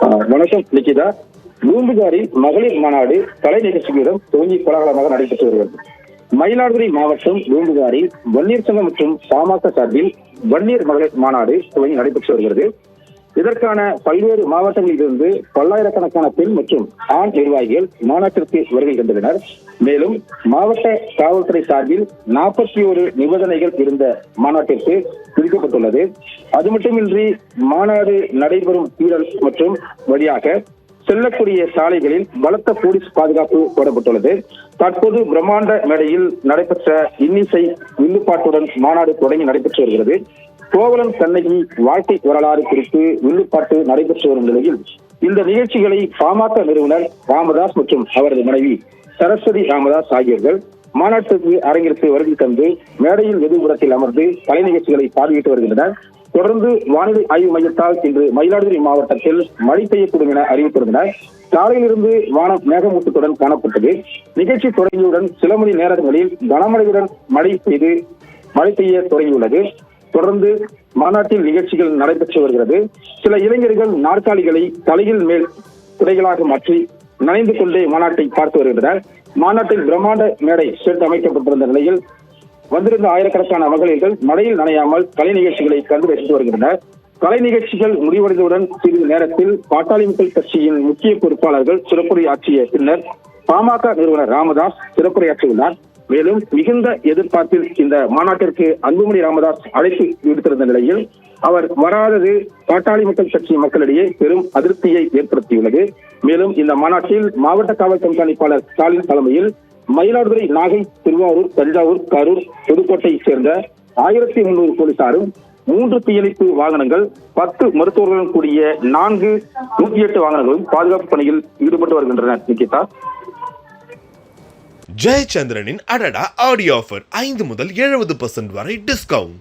வணக்கம் நிக்கிதா. பூம்புகாரி மகளிர் மாநாடு கலை நிகழ்ச்சிகளுடன் துவங்கி கோலாகலமாக நடைபெற்று வருகிறது. மயிலாடுதுறை மாவட்டம் பூம்புகாரி வன்னியர் சங்கம் மற்றும் பாமக சார்பில் வன்னியர் மகளிர் மாநாடு துவங்கி நடைபெற்று வருகிறது. இதற்கான பல்வேறு மாவட்டங்களில் இருந்து பல்லாயிரக்கணக்கான பெண் மற்றும் ஆண் நிர்வாகிகள் மாநாட்டிற்கு வருகை தந்துள்ளனர். மேலும் மாவட்ட காவல்துறை சார்பில் 41 நிபந்தனைகள் இருந்த மாநாட்டிற்கு விதிக்கப்பட்டுள்ளது. அது மட்டுமின்றி மாநாடு நடைபெறும் சீரல் மற்றும் வழியாக செல்லக்கூடிய சாலைகளில் பலத்த போலீஸ் பாதுகாப்பு போடப்பட்டுள்ளது. தற்போது பிரம்மாண்ட மேடையில் நடைபெற்ற இன்னிசை வில்லுப்பாட்டுடன் மாநாடு தொடங்கி நடைபெற்று வருகிறது. கோவலன் கண்ணகி வாழ்க்கை வரலாறு குறித்து வில்லுப்பாட்டு நடைபெற்று வரும் நிலையில் இந்த நிகழ்ச்சிகளை பாமக நிறுவனர் ராமதாஸ் மற்றும் அவரது மனைவி சரஸ்வதி ராமதாஸ் ஆகியோர்கள் மாநாட்டுக்கு அரங்கிற்கு வருகை தந்து மேடையில் எதிர்புறத்தில் அமர்ந்து கலை நிகழ்ச்சிகளை பார்வையிட்டு வருகின்றனர். தொடர்ந்து வானிலை ஆய்வு மையத்தால் இன்று மயிலாடுதுறை மாவட்டத்தில் மழை பெய்யக்கூடும் என அறிவித்திருந்தனர். காலையிலிருந்து வானம் மேகமூட்டத்துடன் காணப்பட்டது. நிகழ்ச்சி தொடங்கியவுடன் சில மணி நேரங்களில் கனமழையுடன் மழை பெய்ய தொடங்கியுள்ளது. தொடர்ந்து மாநாட்டில் நிகழ்ச்சிகள் நடைபெற்று வருகிறது. சில இளைஞர்கள் நாற்காலிகளை தலையில் மேல் குடைகளாக மாற்றி நனைந்து கொண்டே மாநாட்டை பார்த்து வருகின்றனர். மாநாட்டில் பிரம்மாண்ட மேடை சேர்த்து அமைக்கப்பட்டிருந்த நிலையில் வந்திருந்த ஆயிரக்கணக்கான மகளிர்கள் மழையில் நனையாமல் கலை நிகழ்ச்சிகளை கண்டு ரசித்து வருகின்றனர். கலை நிகழ்ச்சிகள் முடிவடைந்தவுடன் சிறிது நேரத்தில் பாட்டாளி மக்கள் கட்சியின் முக்கிய பொறுப்பாளர்கள் சிறப்புரையாற்றிய பின்னர் பாமக நிறுவனர் ராமதாஸ் சிறப்புரையாற்றியுள்ளார். மேலும் மிகுந்த எதிர்பார்ப்பில் இந்த மாநாட்டிற்கு அன்புமணி ராமதாஸ் அழைப்பு விடுத்திருந்த நிலையில் அவர் வராதது பாட்டாளி மக்கள் கட்சி மக்களிடையே பெரும் அதிருப்தியை ஏற்படுத்தியுள்ளது. மேலும் இந்த மாநாட்டில் மாவட்ட காவல் கண்காணிப்பாளர் ஸ்டாலின் தலைமையில் மயிலாடுதுறை, நாகை, திருவாரூர், தஞ்சாவூர், கரூர், புதுக்கோட்டையைச் சேர்ந்த 1300 போலீசாரும் 3 தீயணைப்பு வாகனங்கள் 10 மருத்துவர்களுடன் கூடிய 108 வாகனங்களும் பாதுகாப்பு பணியில் ஈடுபட்டு வருகின்றனர். நிகிதா. ஜெயச்சந்திரனின் அடடா ஆடியோ ஆஃபர் 5 முதல் 70% வரை டிஸ்கவுண்ட்.